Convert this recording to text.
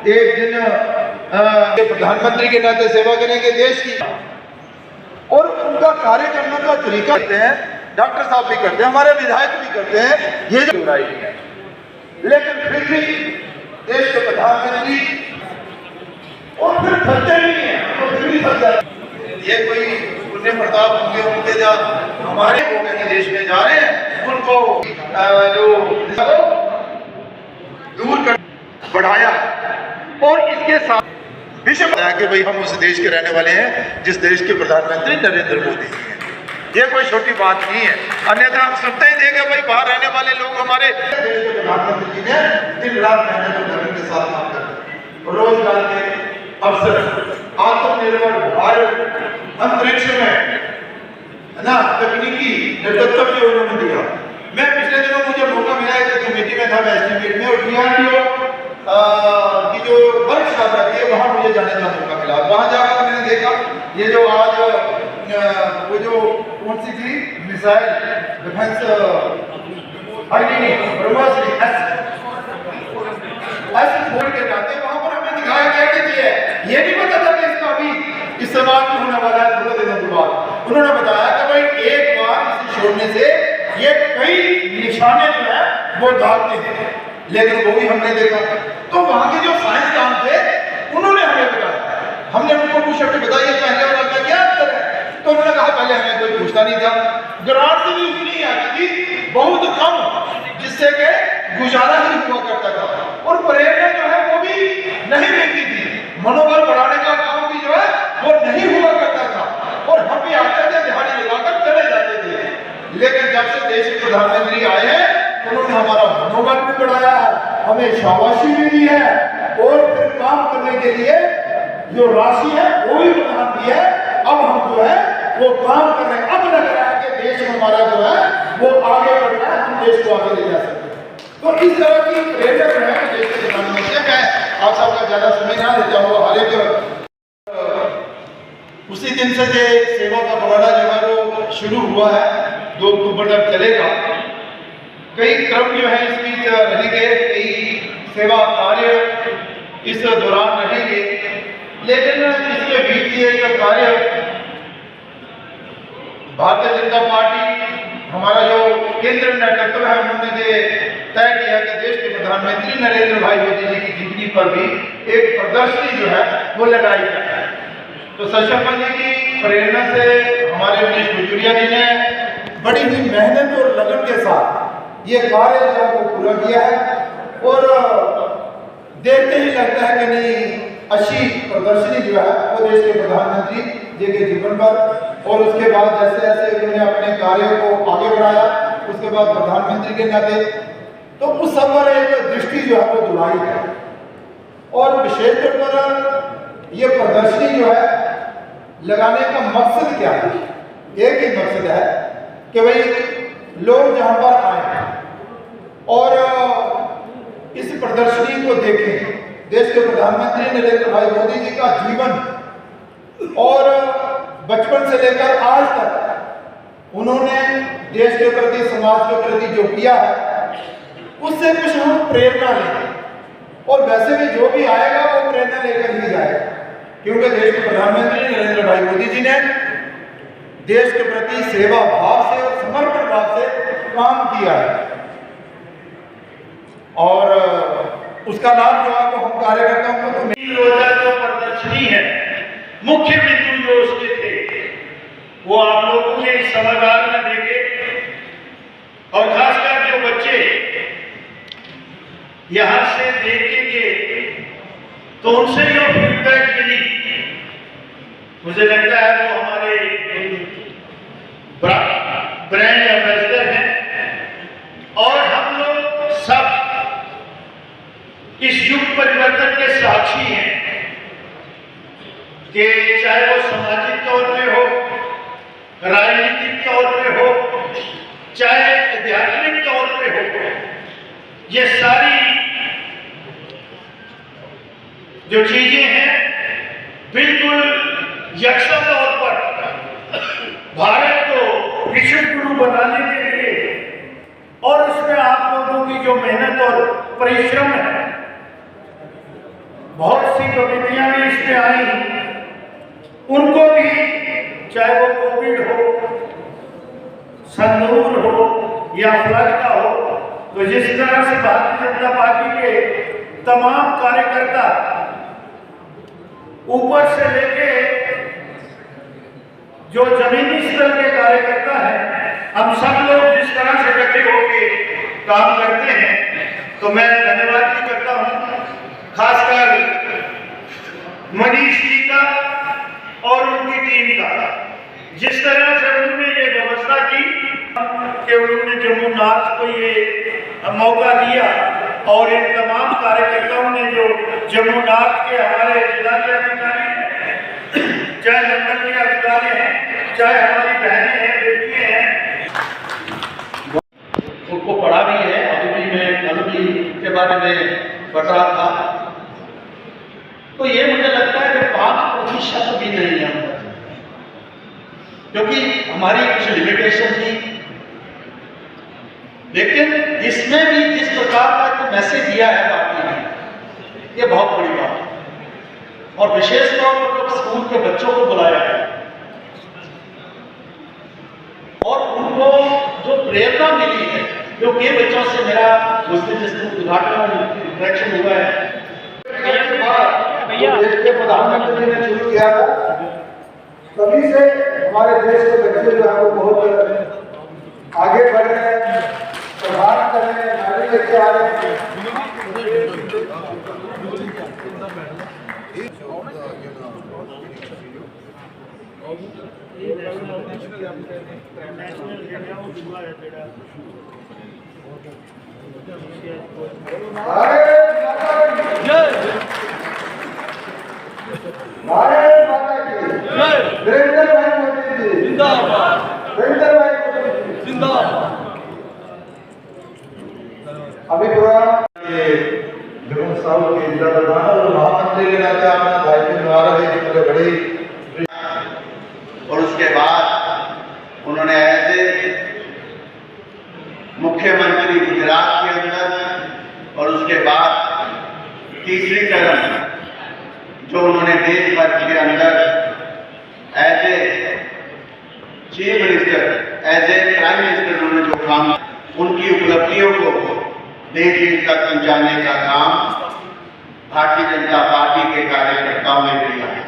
एक दिन प्रधानमंत्री के नाते सेवा करेंगे देश की, और उनका कार्य करने का तरीका करते हैं, डॉक्टर साहब भी करते हैं, हमारे विधायक भी करते हैं, ये जो बुराई है। लेकिन फिर भी देश के प्रधानमंत्री और फिर फंसते नहीं है, तो फिर भी फंस जाते। ये कोई पुण्य प्रताप होंगे उनके, जा हमारे वो कहीं देश में जा रहे हैं, उनको जो दूर कर बढ़ाया, और इसके साथ विषय बताया कि भाई हम उस देश के रहने वाले हैं जिस देश के प्रधानमंत्री नरेंद्र मोदी हैं। ये कोई छोटी बात नहीं है, अन्यथा हम सुनते ही देंगे भाई बाहर रहने वाले लोग हमारे देश के प्रधानमंत्री जी ने दिन रात मेहनत और धर्म के साथ काम करते, रोजगार के अवसर, आत्मनिर्भर भारत, अंतरिक्ष में है ना तकनीकी नेतृत्व जो उन्होंने दिया। मैं पिछले दिनों मुझे मौका मिला है, कमेटी में था मैं एस्टीमेट में, और DRDO की जो वर्कशॉप रहती है वहाँ मुझे जाने का मौका मिला। वहाँ जाकर मैंने देखा ये जो आज वो जो कौन सी थी मिसाइल डिफेंस ब्रह्मास्त्र S-4 के नाते वहाँ पर हमें दिखाया गया कि ये नहीं पता था कि इसका अभी इस्तेमाल होने वाला है थोड़े दिनों के बाद। उन्होंने बताया कि भाई एक बार इसे छोड़ने से ये कई निशाने जो है वो दागते हैं, लेकिन वो भी हमने देखा। तो वहाँ के जो साइंसदान थे उन्होंने हमें बताया, हमने उनको कुछ शब्द बताइए पहले और अब क्या अंतर है, तो उन्होंने कहा पहले हमें कोई पूछता नहीं था, ग्रांट से भी उतनी आती थी, बहुत कम, जिससे कि गुजारा ही हुआ करता था, और प्रेरणा जो है वो भी नहीं मिलती थी, मनोबल बढ़ाने का काम भी जो है वो नहीं हुआ करता था, और हम भी आते थे दिहाड़ी लगाकर चले जाते थे। लेकिन जब से देश के प्रधानमंत्री आए हैं उन्होंने हमारा मनोबल भी बढ़ाया, हमें शाबाशी भी दी है, और फिर काम करने के लिए जो राशि है वो भी प्रदान दी है। अब हम जो है वो काम कर रहे हैं, अब लग रहा है कि देश हमारा जो है वो आगे बढ़ रहा है, हम देश को आगे ले जा सकते हैं। तो इस तरह की प्रेरणा जो है देश के प्रधानमंत्री, मैं आप सबका ज्यादा समय ना लेता हूँ, हर एक उसी दिन से जो सेवा का पखवाड़ा जो है वो शुरू हुआ है, 2 अक्टूबर तक चलेगा। कई क्रम जो है इस बीच रहेंगे, कई सेवा कार्य इस दौरान रहेंगे, लेकिन इसके बीच ये कार्य भारतीय जनता पार्टी, हमारा जो केंद्र नेतृत्व है, उन्होंने तय किया कि देश के प्रधानमंत्री नरेंद्र भाई मोदी जी की जीवनी पर भी एक प्रदर्शनी जो है वो लगाई जाए। तो सशंकर जी की प्रेरणा से हमारे मनीष गुजरिया जी ने बड़ी ही मेहनत और लगन के साथ ये कार्य जो है वो पूरा किया है, और देखते ही लगता है कि नहीं अच्छी प्रदर्शनी जो है वो देश के प्रधानमंत्री जी के जीवन पर, और उसके बाद जैसे जैसे उन्होंने अपने कार्यों को आगे बढ़ाया, उसके बाद प्रधानमंत्री के नाते तो उस सब पर एक दृष्टि जो है वो जुड़ाई है। और विशेष तौर पर ये प्रदर्शनी जो है लगाने का मकसद क्या है? एक ही मकसद है कि भाई लोग जहां पर आए और इस प्रदर्शनी को देखें, देश के प्रधानमंत्री नरेंद्र भाई मोदी जी का जीवन और बचपन से लेकर आज तक उन्होंने देश के प्रति, समाज के प्रति जो किया है, उससे कुछ हम प्रेरणा लें, और वैसे भी जो भी आएगा वो प्रेरणा लेकर ही जाएगा, क्योंकि देश के प्रधानमंत्री नरेंद्र भाई मोदी जी ने देश के प्रति सेवा भाव से और समर्पण भाव से काम किया है, और उसका लाभ जो है वो हम कार्यकर्ताओं को तो जो प्रदर्शनी है, मुख्य बिंदु जो उसके थे वो आप लोगों के इस सभागार में देखे, और खासकर जो बच्चे यहां से देखेंगे तो उनसे जो फीडबैक मिली, मुझे लगता है वो हमारे ब्रांड एम्बेसडर हैं, और हम लोग सब इस युग परिवर्तन के साक्षी हैं कि चाहे वो सामाजिक तौर पे हो, राजनीतिक तौर पे हो, चाहे आध्यात्मिक तौर पे हो, ये सारी जो चीजें हैं बिल्कुल यकसा तौर पर भारत को विश्व गुरु बनाने के लिए, और उसमें आप लोगों की जो मेहनत और परिश्रम है बहुत सी कमेटियां भी इसमें आई, उनको भी चाहे वो कोविड हो, संदूर हो या फ्लड का हो, तो जिस तरह से भारतीय जनता पार्टी के तमाम कार्यकर्ता ऊपर से लेके जो जमीनी स्तर के कार्यकर्ता हैं, हम सब लोग जिस तरह से इकट्ठे होकर काम करते हैं, तो मैं धन्यवाद भी करता हूं खासकर मनीष जी का और उनकी टीम का, जिस तरह से उन्होंने ये व्यवस्था की कि उन्होंने जमुनाथ को ये मौका दिया और इन तमाम कार्यकर्ताओं ने जो जमुनाथ के हमारे जिला के अधिकारी हैं, चाहे मंडल के अधिकारी हैं, चाहे हमारी बहनें हैं, बेटियां हैं, उनको पढ़ा भी है। अभी भी मैं कल भी के बारे में पढ़ रहा था, तो ये मुझे लगता है कि 5% भी नहीं है, क्योंकि हमारी कुछ लिमिटेशन थी। लेकिन इसमें भी जिस प्रकार का एक मैसेज दिया है पार्टी ने, ये बहुत बड़ी बात है। और विशेष तौर पर जब स्कूल के बच्चों को बुलाया है और उनको जो प्रेरणा मिली है, जो के बच्चों से मेरा उस दिन जिस उद्घाटन इंटरेक्शन हुआ है, देश के प्रधानमंत्री ने शुरू किया था, तभी से हमारे देश के बच्चे जो है वो बहुत आगे बढ़ रहे हैं, प्रभाव कर रहे हैं, नारे लेके आ रहे हैं। भारत माता की जय। वीरेंद्र भाई मोदी जी जिंदाबाद। वीरेंद्र भाई मोदी जी जिंदाबाद। अभी प्रोग्राम के जगन साहब के जिला प्रधान और महामंत्री के नाते अपना दायित्व निभा रहे हैं, मुझे बड़ी। और उसके बाद उन्होंने ऐसे मुख्यमंत्री गुजरात के अंदर, और उसके बाद तीसरी टर्म जो उन्होंने देश भर के अंदर as a chief minister, as a prime minister उन्होंने जो काम, उनकी उपलब्धियों को देश तक पहुंचाने का काम भारतीय जनता पार्टी के कार्यकर्ताओं ने किया है।